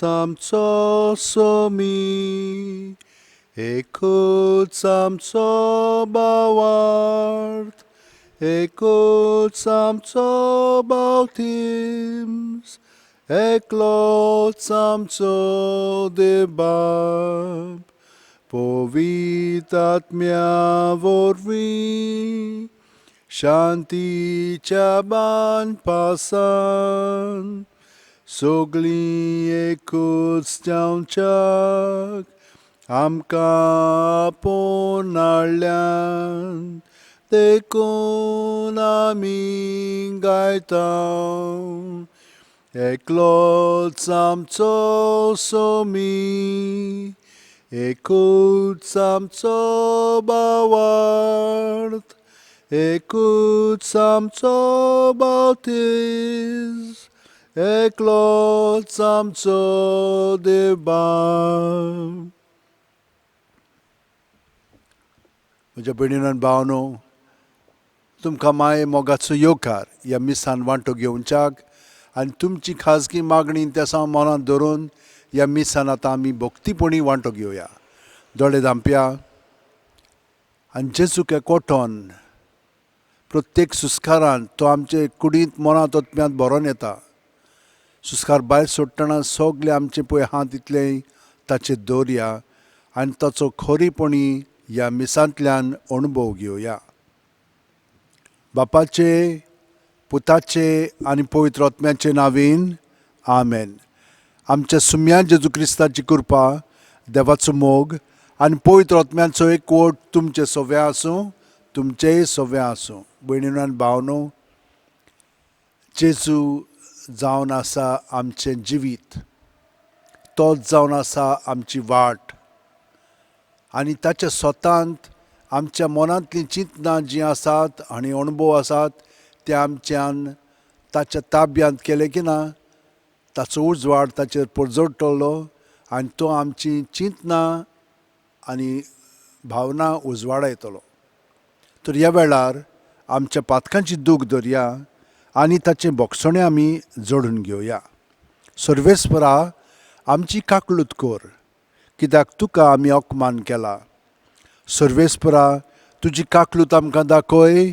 आमचो सोमी, एकूच आमचो भावार्थ, एकूच आमचो बावतिम्स, एकलोच आमचो देव पवित्रात्म्या वरवीं शांतीच्या बान पासान सगळीं एकूच जावच्याक आमकां आपोवन हाडल्यान देखून आमी गायता. एकलोच आमचो सोमी, एकूच आमचो भावार्थ, एकूच आमचो बावतिस्म, एकलोच आमचो देव. म्हज्या भयणीनो आनी भावांनो, तुमकां माये मोगाचो येवकार ह्या मिसान वांटो घेवच्याक आनी तुमची खाजगी मागणी त्या मनांत धरून ह्या मिसान आतां आमी भोक्तीपणी वांटो घेवया. दोळे धांपया आनी जेजूक एकवटोन प्रत्येक सुस्कारान तो आमचे कुडींत मनांत ओतम्यांत भरोन येता. सुस्कार भायर सोडटना सगळे आमचे पळय हात इतले ताचेर दवरया आनी ताचो खरीपणी ह्या मिसांतल्यान अणभव घेवया. बापाचे, पुताचे आनी पवित्र आत्म्याचे नांवेन आमेन. आमच्या सुम्या जेजू क्रिस्ताची कृपा, देवाचो मोग आनी पवित्र आत्म्याचो एकवट तुमचे सगळ्या आसूं, तुमचेय सगळ्या आसूं. भयणीनो आनी भावनो, जेजू जावन आसा आमचें जिवीत, तोच जावन आसा आमची वाट आनी ताच्या स्वतांत आमच्या मनांतलीं चिंतनां जीं आसात आनी अणभव आसात ते आमच्यान ताच्या ताब्यांत केले की ना, ताचो उजवाड ताचेर परजडटलो आनी तो आमची चिंतनां आनी भावना उजवाडायतलो. तर ह्या वेळार आमच्या पातकांची दूख धरया आनी ताचें भोगसणें आमी जोडून घेवया. सर्वेस्परा, आमची काकलूत कर, कित्याक तुका आमी अकमान केला. सर्वेस्परा, तुजी काकलूत आमकां दाखय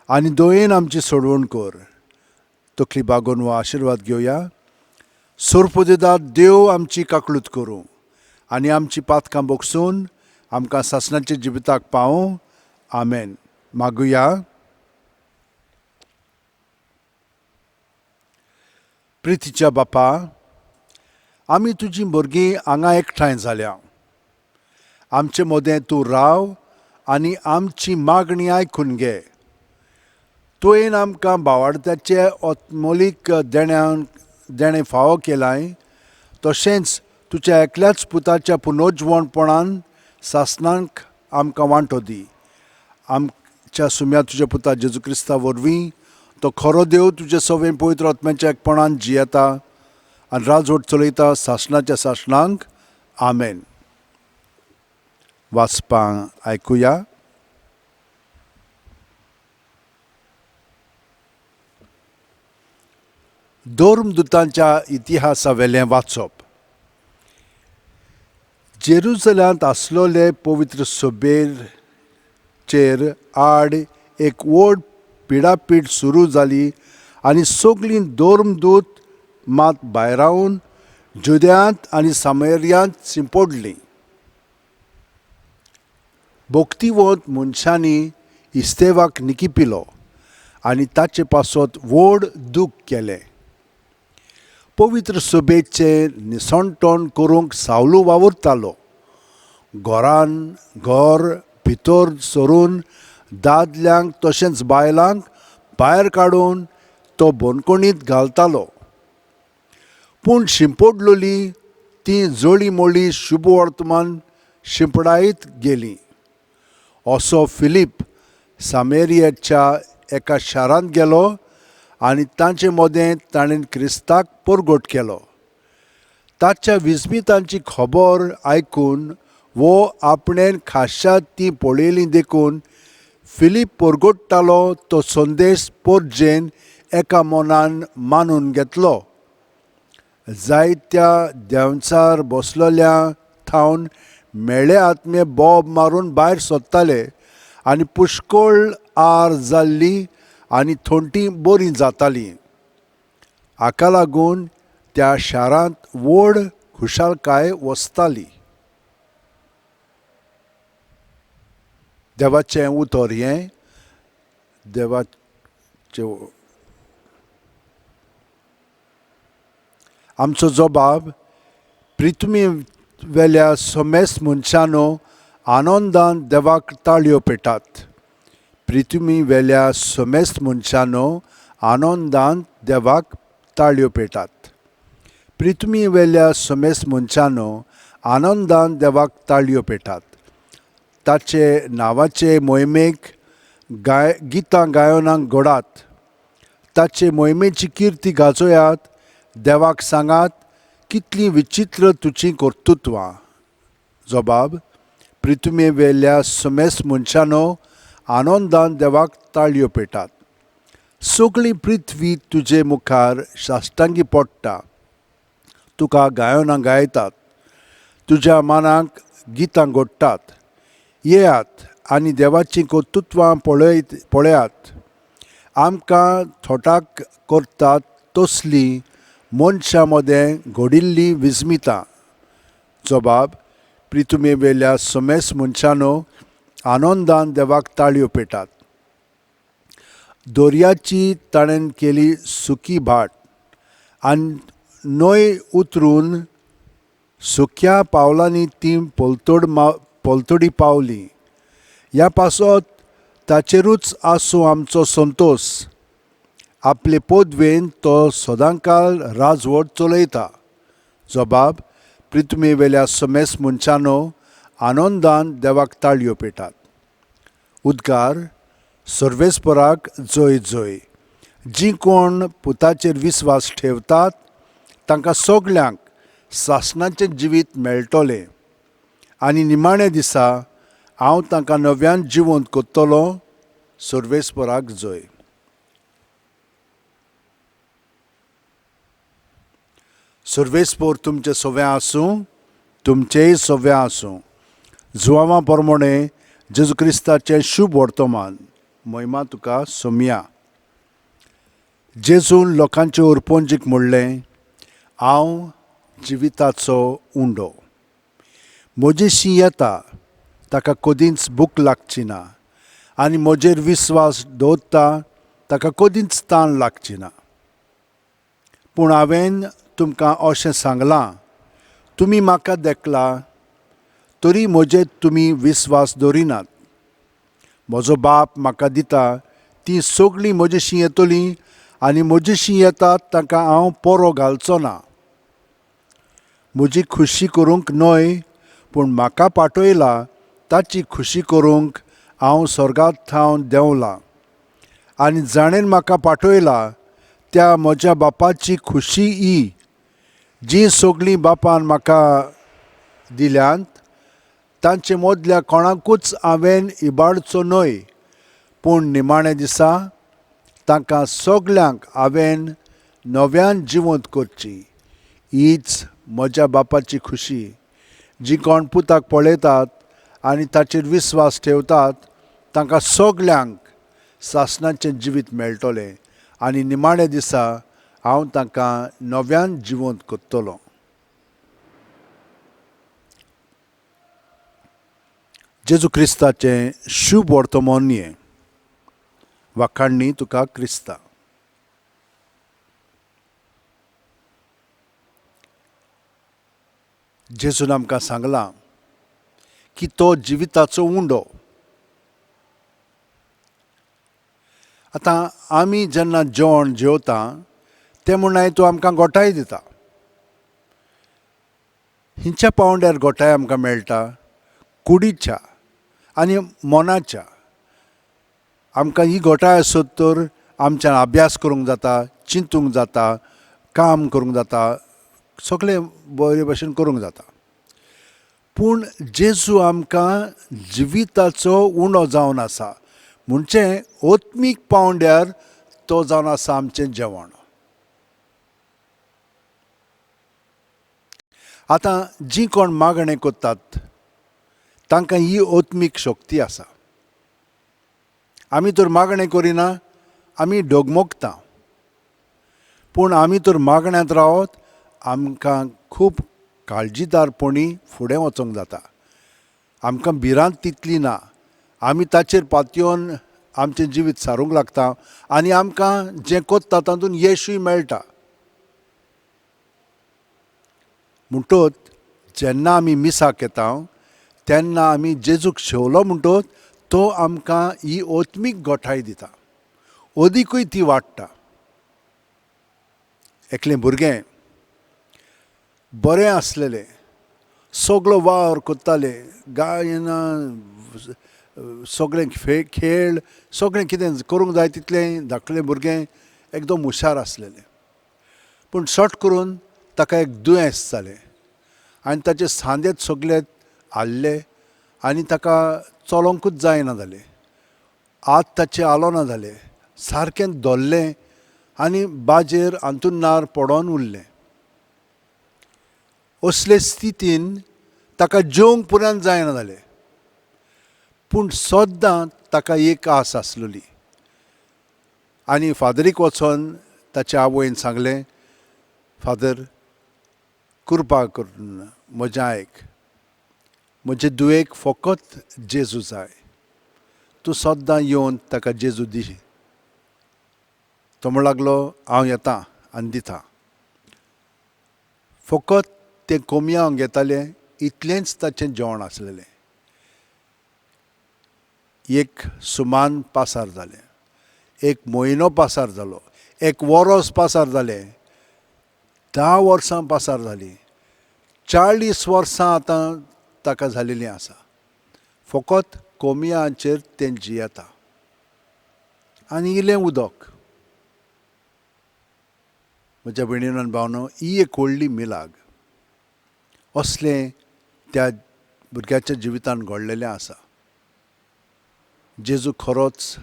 आनी दयेन आमची सोडवण कर. तकली बागोवन हो आशिर्वाद घेवया. सोरपोदेदार देव आमची काकलूत करूं आनी आमची पातकां भोगसून आमकां सासणाच्या जिविताक पावूं. आमेन. मागुया. प्रितीच्या बापा, आमी तुजीं भुरगीं हांगा एकठांय जाल्या. आमचे मोदें तूं राव आनी आमची मागणी आयकून घे. तुवें आमकां भावार्थाचे ओत्मोलीक देणें फावो केलाय, तशेंच तुज्या एकल्याच पुताच्या पुनोज्वणपणान सासणांक आमकां वांटो दी. आमच्या सुम्या तुज्या पुता जेजू क्रिस्ता वरवीं तो खरो देव तुजे सवें पवित्र आत्म्याच्या एकपणान जियेता आनी राजवट चलयता सासणाच्या सासणांक. आमेन. वाचपां आयकुया. धर्मदुतांच्या इतिहासा वाचप. जेरुसलांत आसलोले पवित्र सभेचेर आड एक व्हड पिडापीड सुरू जाली आनी सगळीं धर्मदूत मात भायर रावन जुद्यांत आनी सामरियांत शिंपडलीं. भोक्तिवंत मनशांनी इस्तेवाक निकिपिलो आनी ताचे पासत व्हड दूख केलें. पवित्र सभेचें निसणटण करूंक सावलू वावुरतालो. घर भितर सरून दादल्यांक तशेंच बायलांक भायर काडून तो बोनकोणींत घालतालो. पूण शिंपडलोलीं तीं जळी मोळी शुभ वर्तमान शिंपडायत गेलीं. असो फिलीप सामेरियाच्या एका शारांत गेलो आनी तांचे मोदें ताणें क्रिस्ताक परगट केलो. ताच्या विस्मितांची खबर आयकून वो आपणें खाशा ती पळयलीं देखून फिलीप परगट्टालो तो संदेश परजेन एका मनान मानून घेतलो. जायत्या देंवचार बसलोल्या थावन मेळे आत्मे बोब मारून भायर सोदताले आनी पुष्कळ आर जाल्ली आनी थोंटी बरी जातालीं. हाका लागून त्या शारांत व्हड खुशालकाय वसताली. देवाचें उतर हें देवाचे आमचो जबाब पृथ्वी वेल्या समेस्त मनशांनो आनंदान देवाक ताळयो पेटात. पृथ्वी वेल्या समेस्त मनशांनो आनंदान देवाक ताळयो पेटात. पृथ्वी वेल्या समेस्त मनशांनो आनंदान देवाक ताळयो पेटात. ताचे नांवाचे मोहिमेक गितां गायनांक घोडात. ताचे मोहिमेची किर्ती गाजोयात. देवाक सांगात कितलीं विचित्र तुजीं कर्तुत्वां. जबाब पृथ्वी वेल्या समेस्त मनशांनो आनंदान देवाक ताळयो पेटात. सगळी पृथ्वी तुजे मुखार साश्टांगी पडटा. तुका गायनां गायतात. तुज्या मानाक गितां घोडटात. येयात आनी देवाचीं कर्तुत्वां पळयात. आमकां थोटाक करतात तसलीं मनशां मदें घडिल्लीं विस्मितां. जबाब पृथ्वी वेल्या समेस्त मनशांनो आनंदान देवाक ताळयो पेटात. दर्याची ताणें केली सुकी भाट आनी न्हंय उतरून सुक्या पावलांनी ती पलतडी पावली. ह्या पासत ताचेरूच आसूं आमचो संतोश. आपले पोदवेन तो सदांकाल राजवट चलयता. जबाब पृथ्वी वेल्या समेस्त मनशांनो आनंदान देवाक ताळयो पेटात. उद्गार सर्वेस्पराक जय जय. जीं कोण पुताचेर विस्वास ठेवतात तांकां सगल्यांक सासणाचें जिवीत मेळटलें आनी निमाणे दिसा हांव तांकां नव्यान जिवंत करतलों. सर्वेस्पराक जय. सर्वेस्पर तुमचें सवें आसूं. तुमचेंय सवें आसूं. जुवांवा प्रमाणे जेजू क्रिस्ताचें शुभ वर्तमान. महिमा तुका सोमिया. जेजून लोकांचे ओरपोंजीक म्हणलें, हांव जिविताचो उंडो. म्हजेशी येता ताका कदींच भूक लागची ना आनी म्हजेर विस्वास दवरता ताका कदींच ताण लागची ना. पूण हांवें तुमकां अशें सांगलां, तुमी म्हाका देखला तरी म्हजेर तुमी विस्वास दवरिनात. म्हजो बाप म्हाका दिता तीं सगळीं म्हजेशी येतलीं आनी म्हजेशी येतात तांकां हांव परो घालचो ना. म्हजी खुशी करूंक न्हय पूण म्हाका पाठयला ताची खुशी करूंक हांव स्वर्गांत थावन देंवलां. आनी जाणेन म्हाका पाठयला त्या म्हज्या बापाची खुशी ही जी सगळीं बापान म्हाका दिल्यांत तांचे मदल्या कोणाकूच हांवें इबाडचो न्हय पूण निमाणे दिसा तांकां सगल्यांक हांवें नव्यान जिवंत करची. हीच म्हज्या बापाची खुशी. जी कोण पुताक पळयतात आनी ताचेर विस्वास ठेवतात तांकां सगल्यांक सासणाचें जिवीत मेळटलें आनी निमाणे दिसा हांव तांकां नव्यान जिवंत करतलों. जेजू क्रिस्ताचें शुभ वर्तमान हें. वाखाणणी तुका क्रिस्ता. जेजून आमकां सांगलां की तो जिविताचो उंडो. आतां आमी जेन्ना जेवण जेवता ते म्हणाय तूं आमकां घोटाय दिता. हिंच्या पावंड्यार घोटाय आमकां मेळटा कुडीच्या आनी मोनाच्या. आमकां ही घोटाय आसत तर आमच्यान अभ्यास करूंक जाता, चिंतूंक जाता, काम करूंक जाता, सगळें बरे भशेन करूंक जाता. पूण जेजू आमकां जिविताचो उंडो जावन आसा म्हणजे ओत्मीक पावंड्यार तो जावन आसा आमचें जेवण. आतां जीं कोण मागणें कोत्तात तांकां ही ओत्मीक शक्ती आसा. आमी तर मागणें करिना, आमी डगमगता. पूण आमी तर मागण्यांत रावत आमकां खूब काळजीदारपणी फुडें वचोंक जाता. आमकां भिरांत तितली ना. आमी ताचेर पातयेवन आमचें जिवीत सारूंक लागता आनी आमकां जें कोत्ता तातूंत यशूय मेळटा. म्हणटच जेन्ना आमी मिसाक येता तेन्ना आमी जेजूक शेवलो म्हणटच तो आमकां ही ओत्मीक घोटाय दिता, ओदीकूय ती वाडटा. एकलें भुरगें बरें आसलेलें, सगळो वावर कोत्ताले, गायना सगळें खेळ सगळें कितें करूंक जाय तितलें धाकटें भुरगें एकदम हुशार आसलेलें. पूण सट करून ताका एक दुयेंस जालें आनी ताचे सांदेच सगळे आल्ले आनी ताका चलोंकूच जायना जालें. हात ताचे आलोना जाले, सारकें धोल्लें आनी बाजेर अंथरुणार पडोन उरलें. असले स्थितीन ताका जेवंक पुरान जायना जालें. पूण सद्दां ताका एक आस आसलेली आनी फादरीक वचोन ताच्या आवयन सांगलें, फादर कृपा करून म्हजें आयक, म्हजे दुयेक फकत जेजू जाय, तूं सद्दां येवन ताका जेजू दी. तो म्हणूंक लागलो, हांव येतां आनी दितां. फकत तें कोमयां घेतालें इतलेंच ताचें जेवण आसलेलें. एक सुमान पासार जालें, एक म्हयनो पासार जालो, एक वरोस पासार जालें, 10 वर्सां पासार जालीं, 40 वर्सां आतां ताका जालेलीं आसा. फकत कोमयांचेर तें जियेता आनी इल्लें उदक. म्हज्या भयणीनो आनी भावनो, ही एक व्हडली मिलाग. असलें त्या भुरग्याच्या जिवितांत घडलेलें आसा. जेजू खरोच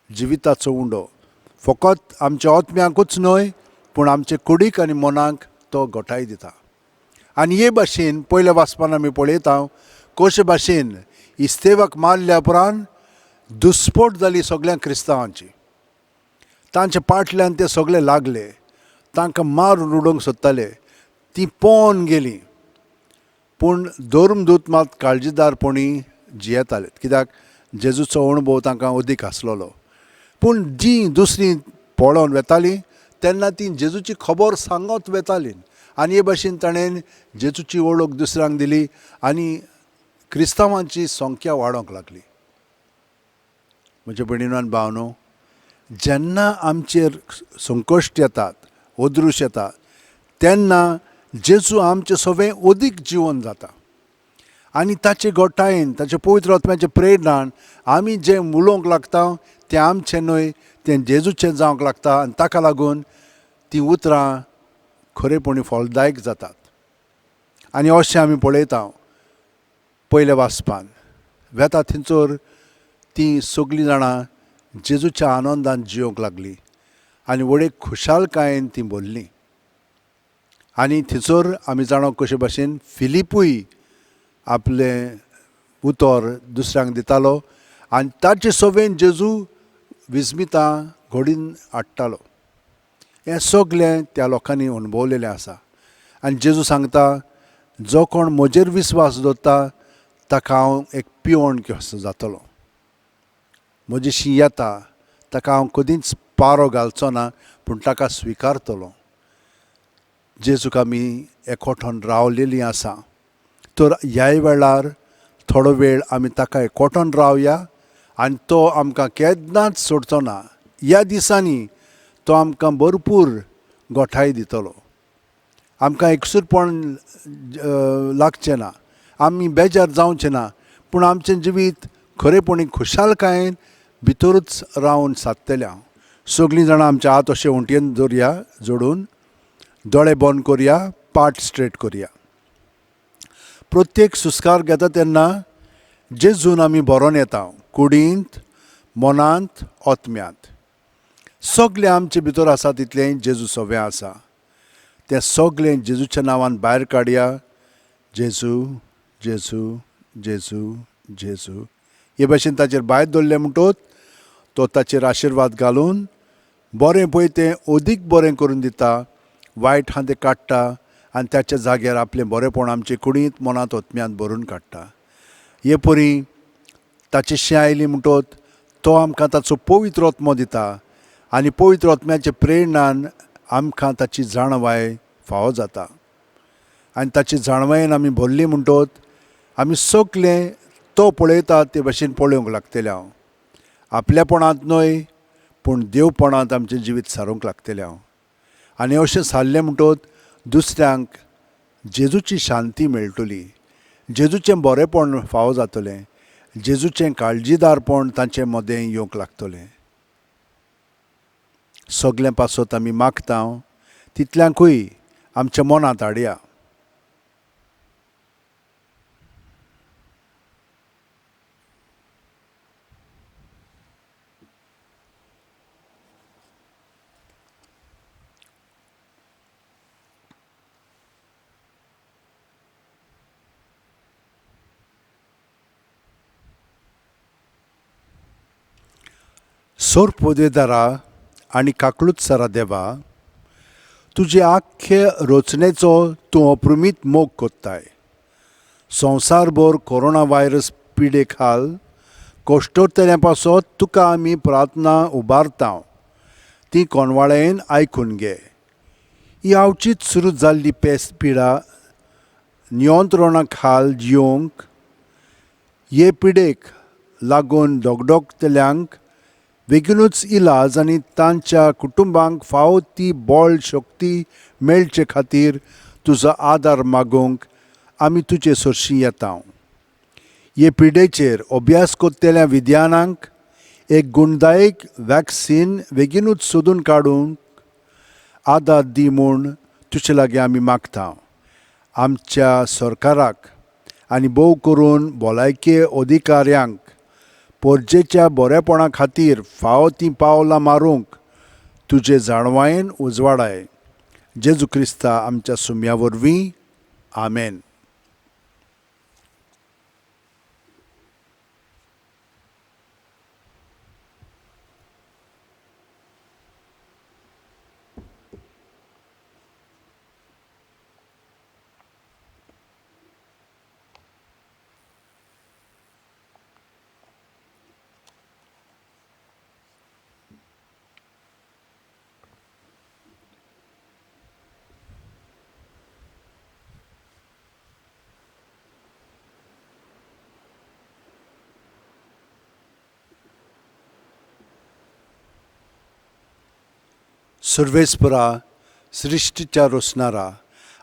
जिविताचो उंडो फकत आमच्या ओतम्यांकूच न्हय पूण आमचे कुडीक आनी मनाक तो घोटाय दिता. आनी हे भाशेन पयल्या वाचपान आमी पळयता कशे भाशेन इस्तेवाक मारल्या उपरांत दुस्पोट जाली सगळ्या क्रिस्तांवांची. तांचे फाटल्यान ते सगळे लागले, तांकां मारून उडोवंक सोदताले, तीं पोवन गेलीं. पूण धर्मदूत मात काळजीदारपणी जियेताले, कित्याक जेजूचो अणभव तांकां अदीक आसलेलो. पूण जीं दुसरीं पळोवन वेतालीं तेन्ना तीं जेजूची खबर सांगत वेतालीं आनी हे भाशेन ताणें जेजूची वळख दुसऱ्यांक दिली आनी क्रिस्तांवांची संख्या वाडोंक लागली. म्हज्या भयणीनो आनी भावनो, जेन्ना आमचेर संकश्ट येतात, ओदृश येतात, तेन्ना जेजू आमचें सगळें अदीक जिवन जाता आनी ताचे घोटायेन, ताचे पवित्र आत्म्याचे प्रेरणान आमी जें उलोवंक लागता तें आमचें न्हय, तें जेजूचें जावंक लागता आनी ताका लागून तीं उतरां खरेपणी फलदायक जातात. आनी अशें आमी पळयता पयल्या वाचपान वेता थंयसर तीं सगळीं जाणां जेजूच्या आनंदान जियोंक लागलीं आनी व्हडे खुशालकायेन तीं भरलीं. आनी थंयसर आमी जाणो कशे भाशेन फिलिपूय आपलें उतर दुसऱ्यांक दितालो आनी ताचे सवेन जेजू विस्मितां घडीन हाडटालो. हें सगळें त्या लोकांनी अणभवलेलें आसा. आनी जेजू सांगता, जो कोण म्हजेर विस्वास दवरता ताका हांव एक पिवण कसो जातलो. म्हजेशी येता ताका हांव कदींच पारो घालचो ना पूण ताका स्विकारतलो. जेजूक आमी एकवटान रावलेलीं आसा, तर ह्या वेळार थोडो वेळ आमी ताका एकवटान रावया आनी तो आमकां केन्नाच सोडचो ना. ह्या दिसांनी तो आमकां भरपूर घोटाय दितलो. आमकां एकसूरपण लागचें ना, आमी बेजार जावचें ना, पूण आमचें जिवीत खरेपणी खुशालकायेन भितरूच रावन सादतलें. सगळीं जाणां आमच्या हात अशें वणटीयेन दवरया जोडून, दोळे बंद करया, पाट स्ट्रेट करया. प्रत्येक सुस्कार घेता तेन्ना जेजून आमी बरोवन येता, कुडींत, मनांत, ओतम्यांत. सगळें आमचे भितर आसा तितलें जेजू सवें आसा. तें सगळें जेजूच्या नांवान भायर काडया. जेजू जेजू जेजू जेजू हे भाशेन ताचेर भायर दवरलें म्हणटच तो ताचेर आशिर्वाद घालून बरें पळय तें अदीक बरें करून दिता, वायट आहा तें काडटा आनी त्याच्या जाग्यार आपलें बरेंपण आमचे कुडींत मनांत ओतम्यांत भरून काडटा. हे परी ताची शीं आयली म्हणटच तो आमकां ताचो पवित्र आत्मो दिता आनी पवित्र आत्म्याचे प्रेरणान आमकां ताची जाणवाय फावो जाता. आनी ताची जाणवायेन आमी भरली म्हणटच आमी सगळें तो पळयता ते भाशेन पळोवंक लागतले हांव. आपल्यापणांत न्हय पूण देवपणांत आमचें जिवीत सारूंक लागतलें हांव. आनी अशें सारलें म्हणटच दुसऱ्यांक जेजूची शांती मेळटली, जेजूचें बरेंपण फावो जातलें, जेजूचें काळजीदारपण तांचे मदें येवंक लागतलें. सगळें पासत आमी मागता तितल्यांकूय आमच्या मनांत हाडया. सोर पोदेदारा आनी काकळूतसरा देवा, तुजे आख्खे रचनेचो तूं अप्रुमीत मोग कोत्ताय. संवसारभर कोरोना व्हायरस पिडे खाल कोश्टोतऱ्यां पासत तुका आमी प्रार्थना उबारता, ती कोनवाळेन आयकून घे. ही आवचीत सुरू जाल्ली पेस्त पिडा नियंत्रणा खाल जियोंक, हे पिडेक लागून दोगदोगतल्यांक बेगीनूच इलाज आनी तांच्या कुटुंबांक फावो ती बळ शक्ती मेळचे खातीर तुजो आदार मागूंक आमी तुजे सरशीं येता. हे पिडेचेर अभ्यास कोत्तेल्या विज्ञानांक एक गुणदायक वॅक्सीन बेगीनूच सोदून काडूंक आदार दी म्हूण तुजे लागीं आमी मागता. आमच्या सरकाराक आनी भोव करून भलायकी अधिकाऱ्यांक परजेच्या बरेपणा खातीर फावो तीं पावलां मारूंक तुजे जाणवायेन उजवाडाय. जेजू क्रिस्ता आमच्या सुम्या वरवीं. आमेन. सर्वेस्परा सृश्टीच्या रचणारा,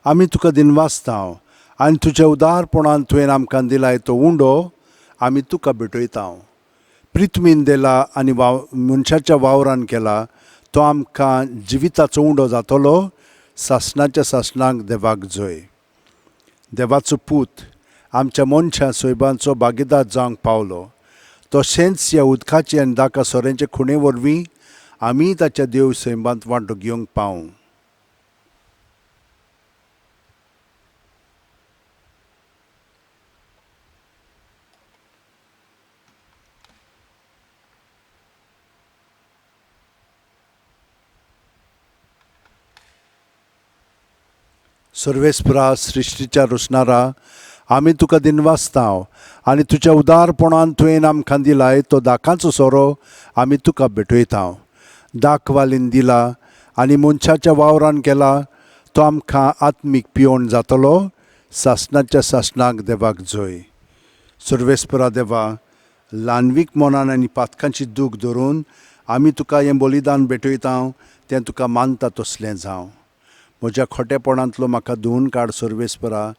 आमी तुका दिनवासता आनी तुज्या उदारपणान तुवें आमकां दिलाय तो उंडो आमी तुका भेटयता. पृथ्वीन दिला आनी मनशाच्या वावरान केला तो आमकां जिविताचो उंडो जातलो. सासणाच्या सासणाक देवाक जय. देवाचो पूत आमच्या मनशा सोयबांचो भागीदार जावंक पावलो. तशेंच ह्या उदकाचे आनी दाका सोऱ्यांचे खुणे वरवीं आमी ताच्या देव सैबांत वांटो घेवंक पावूं. सर्वेस्परा सृश्टीच्या रचणारा, आमी तुका दिनवासता आनी तुज्या उदारपणान तुवें आमकां दिलाय तो दाकाचो सोरो आमी तुका भेटयता. दाखवालीन दिला आनी मनशाच्या वावरान केला तो आमकां आत्मीक पिवण जातलो. सासणाच्या सासणाक देवाक जय. सर्वेस्परा देवा, ल्हानवीक मनान आनी पातकांची दूख धरून आमी तुका हें बलिदान भेटयता तें तुका मानता तसलें जावं. म्हज्या खोटेपणांतलो म्हाका धुवन काड सर्वेस्परा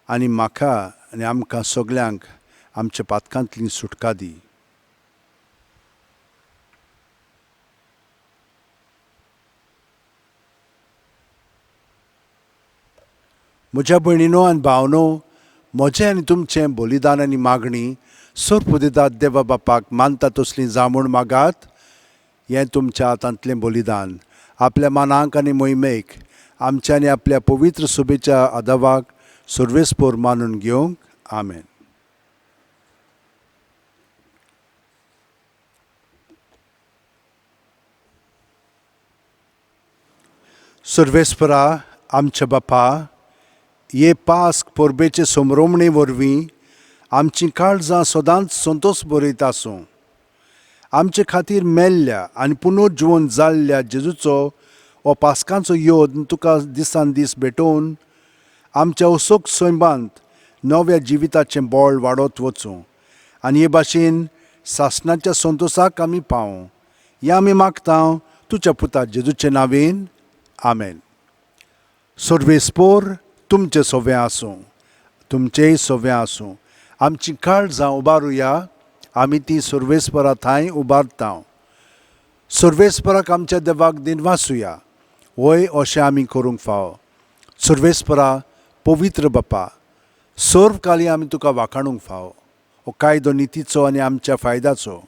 आनी म्हाका आनी आमकां सगल्यांक आमच्या पातकांतली सुटका दी. म्हज्या भयणीनो आनी भावनो, म्हजें आनी तुमचें बलिदान आनी मागणी सर्वोदितात देवा बापाक मानता तसलीं जावं म्हूण मागात. हें तुमच्या हातांतलें बलिदान आपल्या मानाक आनी मोहिमेक आमच्यानी आपल्या पवित्र सुबेच्या आदावाक सर्वेस्पोर मानून घेवंक. आमेन. सर्वेस्परा आमच्या बापा, ये पास्क परबेचे सोमरोमणे वरवीं आमची काळजां सदांच संतोश बरयत आसूं. आमचे खातीर मेल्ल्या आनी पुनर्जीवन जाल्ल्या जेजूचो हो पास्कांचो योद तुका दिसान दीस भेटोवन आमच्या उसोक सैमांत नव्या जिविताचें बळ वाडत वचूं आनी हे भाशेन सासणाच्या संतोशाक आमी पावूं. हें आमी मागता तुज्या पुता जेजूचे नांवेन. आमेन. सर्वेस्पोर तुमचें सोवें आसूं, तुमचेंय सोवें आसूं. आमची काळजां उबारुया, आमी ती सर्वेस्परा थंय उबारता. सर्वेस्पराक आमच्या देवाक दिनवासुया, वय अशें आमी करूंक फाव. सर्वेस्परा पवित्र बापा, सर्व काली आमी तुका वाखाणूंक फाव, हो कायदो नितीचो आनी आमच्या फायद्याचो.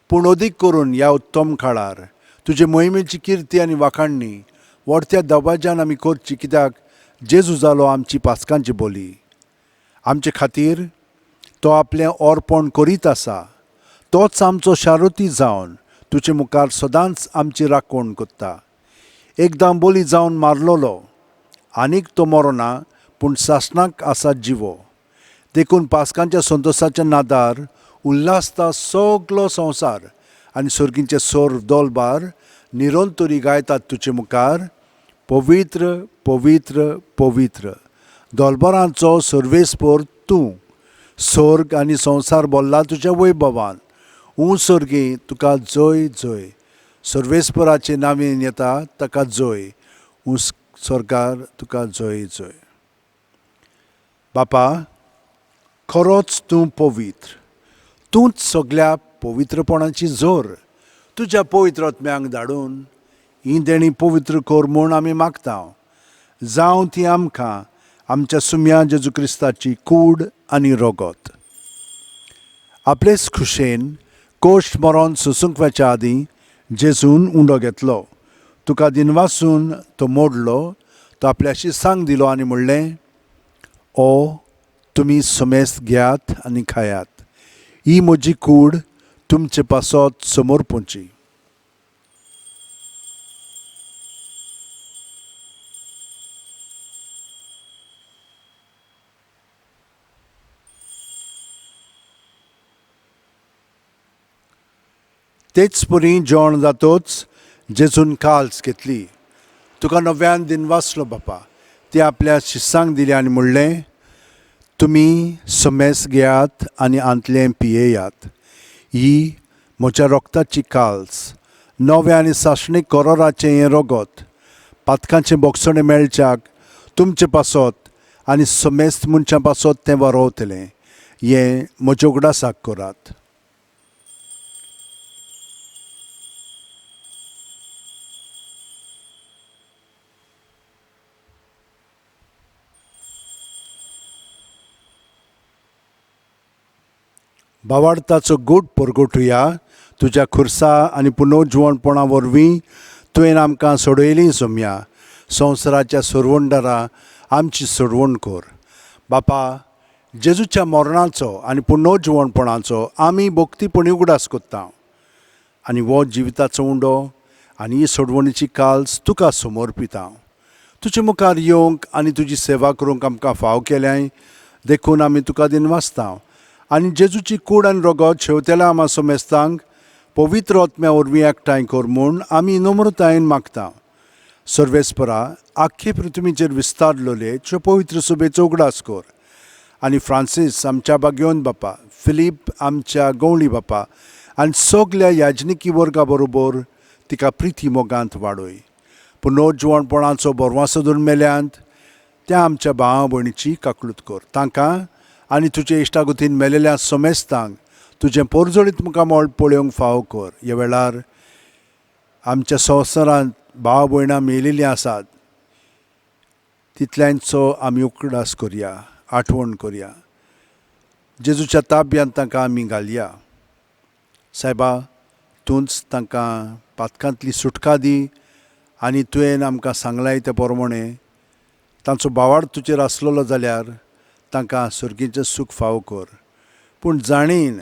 पूण अदीक करून ह्या उत्तम काळार तुजे मोहिमेची किर्ती आनी वाखाणणी व्हडत्या दबाज्यान आमी करची, कित्याक जेजू जालो आमची पास्कांची बोली. आमचे खातीर तो आपलें अर्पण करीत आसा. तोच आमचो शारोती जावन तुजे मुखार सदांच आमची राखण करता. एकदां बोली जावन मारलोलो, आनीक तो मरोना, पूण सासणाक आसा जिवो. देखून पास्कांच्या संतोशाच्या नादार उल्हासता सगलो संवसार आनी सर्गींचे सोर दोलबार निरंतरी गायतात तुजे मुखार, पवित्र पवित्र पवित्र. दोलबारांचो सर्वेस्पोर तूं. सर्ग आनी संवसार बोल्ला तुज्या वैभवान. सर्गी तुका जय जय. सर्वेस्पराचे नांवेन येता ताका जय. स्वर्गार तुका जय जय. बापा, खरोच तूं पवित्र. तूंच सगळ्या पवित्रपणाची जोर. तुज्या पवित्र आत्म्यांक धाडून ही देणी पवित्र कर म्हूण आमी मागता. जावं ती आमकां आमच्या सुम्या जेजू क्रिस्ताची कूड आनी रगत. आपलेच खुशेन कोश्ट मरोन सुसूंकव्याच्या आदीं जेजून उंडो घेतलो. तुका दिनवासून तो मोडलो. तो आपल्या शिसांक दिलो आनी म्हणलें, ओ तुमी समेस्त घेयात आनी खायात. ही म्हजी कूड तुमचे पासत समोर पोंची. तेच परी जेवण जातोच जेजून काल्स घेतली. तुका नव्यान दिनवासलो बापा. ती आपल्या शिसांक दिली आनी म्हणलें, तुमी समेस्त घेयात आनी आंतलें पियेयात. ही म्हज्या रोगताची काल्स, नव्या आनी सासणीक कोरोराचें हें रगत, पातकांचें बोगसणें मेळच्याक तुमचे पासत आनी समेस्त मनशां पासत तें वारोवतलें. हें म्हज्या उगडासाक करात. भावार्थाचो गूट परगटुया. तुज्या खुर्सा आनी पुनर्जीवणपणा वरवीं तुवें आमकां सोडयलीं सोम्या. संवसाराच्या सोडवणदारा आमची सोडवण कर. बापा, जेजूच्या मरणाचो आनी पुनर्जीवणपणाचो आमी भक्तीपणी उगडास करता. आनी हो जिविताचो उंडो आनी ही सोडवणीची काल्स तुका समर्पिता. तुजे मुखार येवंक आनी तुजी सेवा करूंक आमकां फाव केल्याय देखून आमी तुका दिनवासता. आनी जेजूची कूड आनी रगत शेवतेल्या आमा समेस्तांक पवित्र आत्म्या वरवीं एकठांय कर म्हूण आमी नम्रतायेन मागता. सर्वेस्परा, आख्खे पृथ्वीचेर विस्तारलोले तुज्या पवित्र सुबेचो उगडास कर. आनी फ्रांसीस आमच्या बागेवन बापा, फिलीप आमच्या गवळी बापा आनी सगल्या याजनिकी वर्गा बरोबर तिका प्रिती मोगांत वाडय. पुनर्जीवणपणाचो बोरवासो धरून मेल्यांत त्या आमच्या भावा भयणीची काकूळट कर. तांकां आनी तुजे इश्टागतीन मेलेल्या समेस्तांक तुजें पोरजोळीत मुखार मोळ पळोवंक फाव कर. ह्या वेळार आमच्या संवसारांत भाव भयणां मेलिल्लीं आसात, तितल्यांचो आमी उगडास करया, आठवण करया. जेजूच्या ताब्यांत तांकां आमी घालया. सायबा, तूंच तांकां पातकांतली सुटका दी आनी तुवें आमकां सांगलाय ते प्रमाणे तांचो बावाड तुजेर आसलेलो जाल्यार तांकां सुर्गीचें सूख फावो कर. पूण जाणीन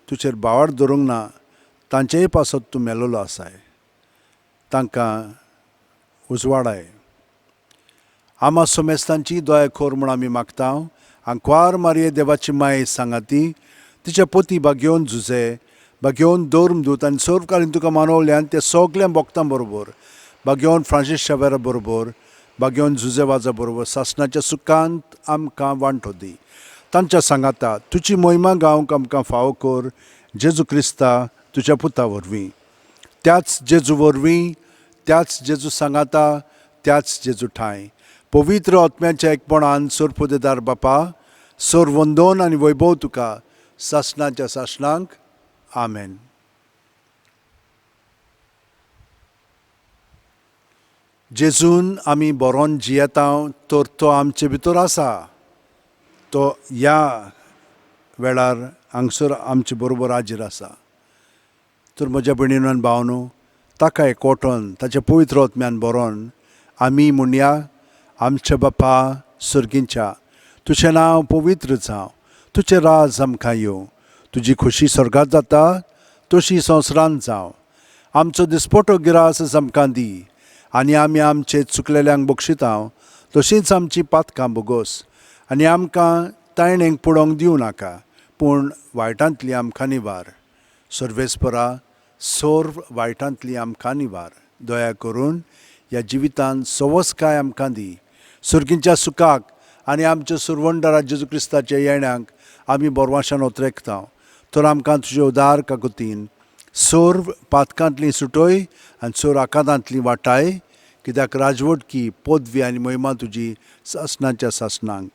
तुजेर बावाड दवरूंक ना तांचेय पासत तूं मेलोलो आसाय. तांकां उजवाडाय. आमा सोमेस्तांची दया खोर म्हूण आमी मागता. आंकवार मारये देवाची माय सांगाती तिच्या पोती बागेवन झुजे बागेवन दोर्मदूत आनी सर्वकालीन तुका मानवल्यान ते सगल्या भक्तां बरोबर बागेवन फ्रांसीस शावेरा बरोबर बागेवन झुजेवाजा बरोबर सासणाच्या सुखांत आमकां वांटो दी. तांच्या सांगाता तुजी मोहिमा गावंक आमकां फावो कर. जेजू क्रिस्ता तुज्या पुता वरवीं. त्याच जेजू वरवीं त्याच जेजू सांगाता त्याच जेजू ठांय पवित्र आत्म्याच्या एकपणान सोरपोदेदार बापा सोर वंदन आनी वैभव तुका सासणाच्या सासणांक. आमेन. जेजून आमी बरोवन जियेता तर तो आमचे भितर आसा. तो ह्या वेळार हांगसर आमचे बरोबर हाजीर आसा. तर म्हज्या भयणीनो आनी भावनो ताका एकवटोन ताच्या पवित्र आत्म्यान बरोवन आमी म्हणया आमच्या बापा सुर्गींच्या तुजें नांव पवित्र जावं. तुजें राज आमकां येवं. तुजी खुशी स्वर्गांत जाता तशी संवसारांत जावं. आमचो दिसपटो गिरास आमकां दी आनी आमी आमचे चुकलेल्यांक बक्षिता तशींच आमची पातकां बोगोस आनी आमकां तायणेक पडोवंक दिवं नाका पूण वायटांतली आमकां निवार. सर्वेस्परा सोर्व वायटांतली आमकां निवार. दया करून ह्या जिवितांत सवस्काय आमकां दी. सुर्गींच्या सुखाक आनी आमच्या सुरवंडरा जेजू क्रिस्ताच्या येण्याक आमी बोरवाशान ओतरेकता. तर आमकां तुजे उदार काकुतीन सोर्व पातकांतली सुटोय आनी सोर आकांतांतली वाटाय. कित्याक राजवटकी पदवी आनी मोहिमा तुजी सासणाच्या सासणांक.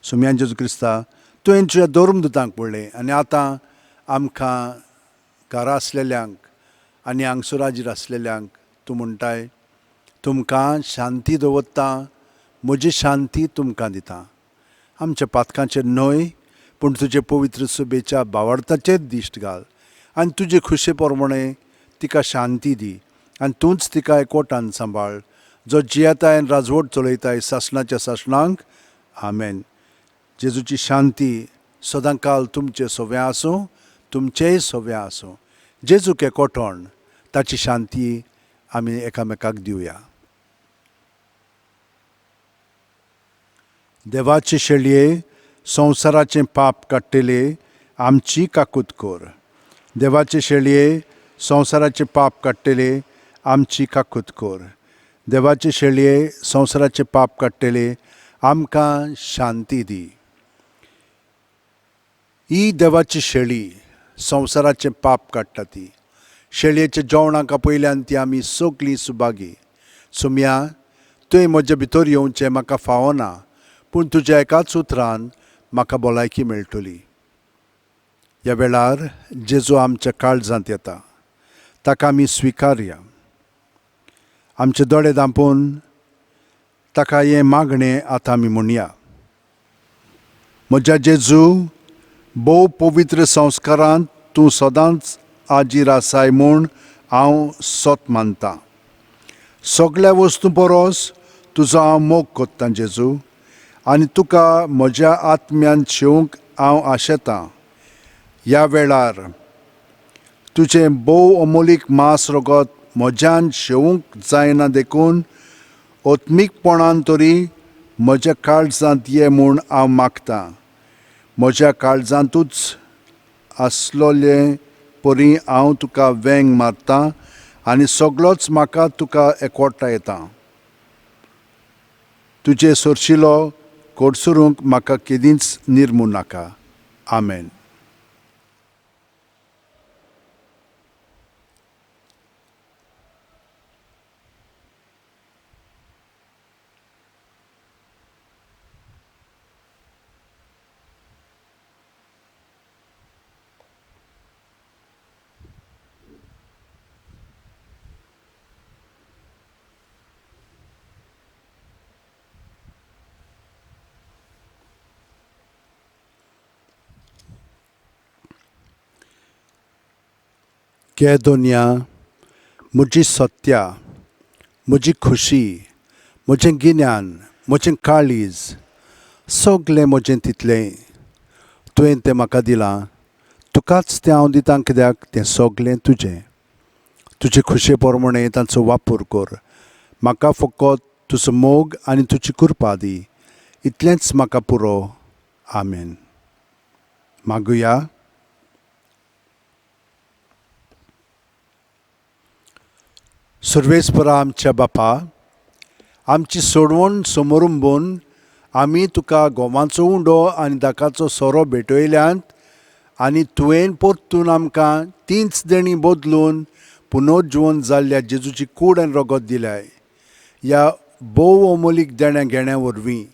सुम्यान जेजू क्रिस्ता तुवें तुज्या दोर्मदुतांक पडलें आनी आतां आमकां घरा आसलेल्यांक आनी हांगसर हाजीर आसलेल्यांक तूं म्हणटाय तुमकां शांती दवरता म्हजी शांती तुमकां दिता. आमच्या पातकांचेर न्हय पूण तुजे पवित्र सुबेच्या बावडताचेर दिश्ट घाल आनी तुजे खुशे प्रमाणे तिका शांती दी आनी तूंच तिका एकवटान सांबाळ जो जियेताय आनी राजवट चलयताय सासणाच्या सासणांक. आमेन. जेजूची शांती सदांकाल तुमचे सोव्या आसूं तुमचेय सोव्या आसूं. जेजूक एकवटोन ताची शांती आमी एकामेकाक दिवया. देवाचे शेळये संवसाराचें पाप काडटले आमची काकूत कर. देवाचे शेळये संवसाराचें पाप काडटले आमची काकूत कर. देवाचे शेळये संवसाराचें पाप काडटले आमकां शांती दी. ही देवाची शेळी संवसाराचें पाप काडटा ती. शेळयेच्या जेवणाक पयल्यान ती आमी सगलीं सुभागी. सुम्या तुवें म्हजे भितर येवचें म्हाका फावना पूण तुज्या एकाच उतरान म्हाका भलायकी मेळटली. ह्या वेळार जेजू आमच्या काळजांत येता ताका आमी स्विकारया. आमचे दोळे धांपून ताका हें मागणें आतां आमी म्हणया. म्हज्या जेजू भोव पवित्र संस्कारांत तूं सदांच हाजीर आसाय म्हूण हांव सोत मानतां. सगळ्या वस्तू परस तुजो हांव मोग कोत्तां जेजू आनी तुका म्हज्या आत्म्यान शेवंक हांव आशेतां. ह्या वेळार तुजें भोव अमोलीक मांस रगत म्हज्यान शेवूंक जायना देखून ओत्मीकपणान तरी म्हज्या काळजांत ये म्हूण हांव मागतां. म्हज्या काळजांतूच आसलोले परी हांव तुका वेंग मारतां आनी सगळोच म्हाका तुका एकवटा येता. तुजे सोरशिलो कोडसुरूंक म्हाका केदींच निर्मू नाका. आमेन. गे दोनया म्हजी सत्या म्हजी खुशी, म्हजें गिन्यान, म्हजें काळीज सगलें म्हजें तितलें तुवें तें म्हाका दिलां. तुकाच तें हांव दितां कित्याक तें सगलें तुजें. तुजे खुशे प्रमाणें तांचो वापर कर. म्हाका फकत तुजो मोग आनी तुजी कृपा दी. इतलेंच म्हाका पुरो. आमेन. मागुया. सर्वेस्परा आमच्या बापा, आमची सोडवण समोरुंबून आमी तुका गोवांचो उंडो आनी दाकाचो सोरो भेटयल्यात आनी तुवें परतून आमकां तींच देणी बदलून पुनर्जीवन जाल्ल्या जेजूची कूड आनी रगत दिल्याय. ह्या भोव अमोलीक देण्या घेण्या वरवीं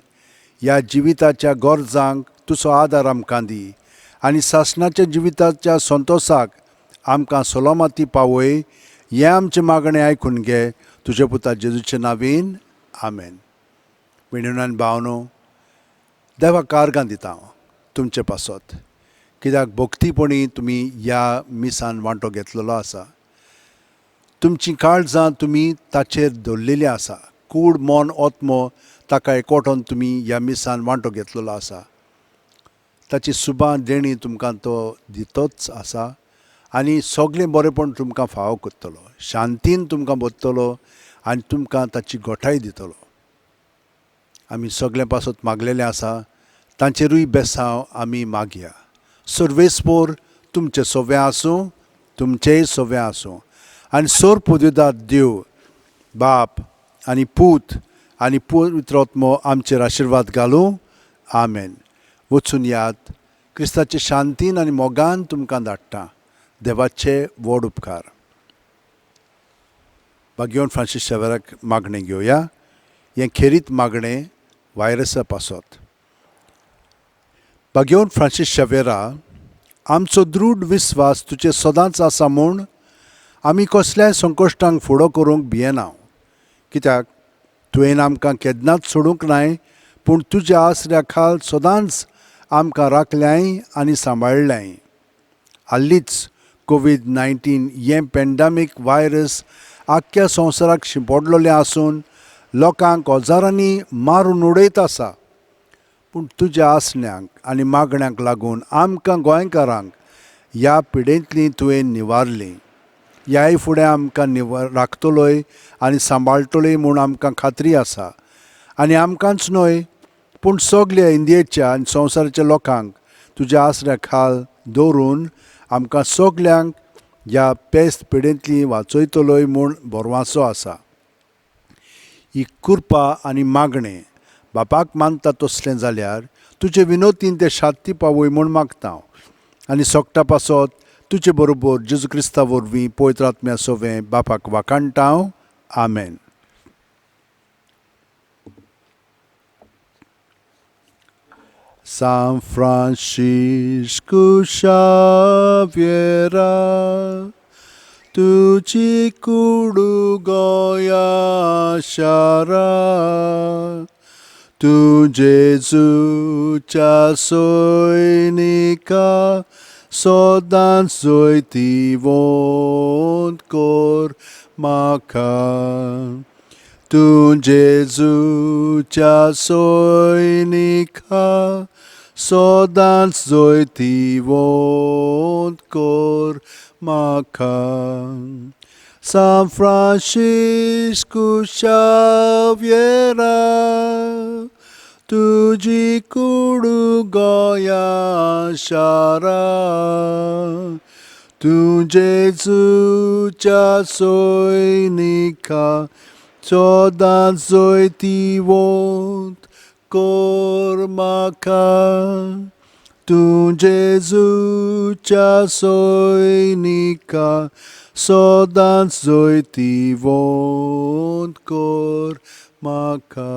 ह्या जिविताच्या गरजांक तुजो आदार आमकां दी आनी सासणाच्या जिविताच्या संतोशाक आमकां सलोमाती पावय. हें आमचें मागणें आयकून घे. तुज्या पुता जेजूचे नांवान. आमेन. भयणीनो आनी भावनो, देवाक कारगां दिता हांव तुमचे पासत, कित्याक भक्तीपणी तुमी ह्या मिसान वांटो घेतलेलो आसा. तुमचीं काळजां तुमी ताचेर दवरलेलीं आसा. कूड मन ओत्मो ताका एकवटोन तुमी ह्या मिसान वांटो घेतलेलो आसा. ताची सुभां देणी तुमकां तो दितोच आसा आनी सगलें बरेंपण तुमकां फावो करतलो. शांतीन तुमकां भरतलो आनी तुमकां ताची घोटाय दितलो. आमी सगलें पासत मागलेलें आसा, तांचेरूय बेसांव आमी मागया. सर्वेस्पोर तुमचें सोवें आसूं, तुमचेंय सोवें आसूं आनी सोर पुदुदात देव बाप आनी पूत आनी पवित्र आत्मो आमचेर आशिर्वाद घालूं. आमेन. वचून यात. क्रिस्ताचे शांतीन आनी मोगान तुमकां धाडटा. देवाचे व्हड उपकार. भाग्यवन फ्रांसीस शेवेराक मागणें घेवया. हें खेरीत मागणें वायरसा पासत. भाग्यवन फ्रांसीस शेवेरा, आमचो दृढ विस्वास तुजे सदांच आसा म्हूण आमी कसल्याय संकश्टांक फुडो करूंक भियेना. कित्याक तुवें आमकां केन्नाच सोडूंक नाय, पूण तुज्या आसऱ्या खाल सदांच आमकां राखल्याय आनी सांबाळल्याय. हाल्लींच कोवीड-19 हें पॅन्डेमीक वायरस आख्ख्या संवसाराक शिंपडलोलें आसून लोकांक हजारांनी मारून उडयत आसा. पूण तुज्या आसण्यांक आनी मागण्यांक लागून आमकां गोंयकारांक ह्या पिडेंतलीं तुवें निवारलीं. ह्याय फुडें आमकां राखतलोय आनी सांबाळटलोय म्हूण आमकां खात्री आसा. आनी आमकांच न्हय, पूण सगल्या इंडियेच्या आनी संवसाराच्या लोकांक तुज्या आसऱ्या खाल दवरून आमकां सगल्यांक ह्या पेस्त पिडेंतलीं वाचयतलोय म्हूण भरवंसो आसा. ही कृपा आनी मागणें बापाक मानता तसलें जाल्यार तुजे विनोतीन तें शांती पावय म्हूण मागता हांव. आनी सोगटा पासत तुजे बरोबर जेजू क्रिस्ता वरवीं पवित्र आत्म्या सोवें बापाक वाखाणटा हांव. आमेन. San Francisco Xaviera, तुझी कुडू गोंया शारा, तू जेजूच्या सैनिका सदांच जैतिवंत कोर म्हाका. तू जेजूच्या सैनिका सदांच जैतिवंत कोर म्हाका. San Francisco Xaviera, तुझी कुडू गोंया शारा, तू जेजूच्या सैनिका सदांच जैतिवंत कोर म्हाका. तू जेजूच्या सैनिका सदांच जैतिवंत कोर म्हाका.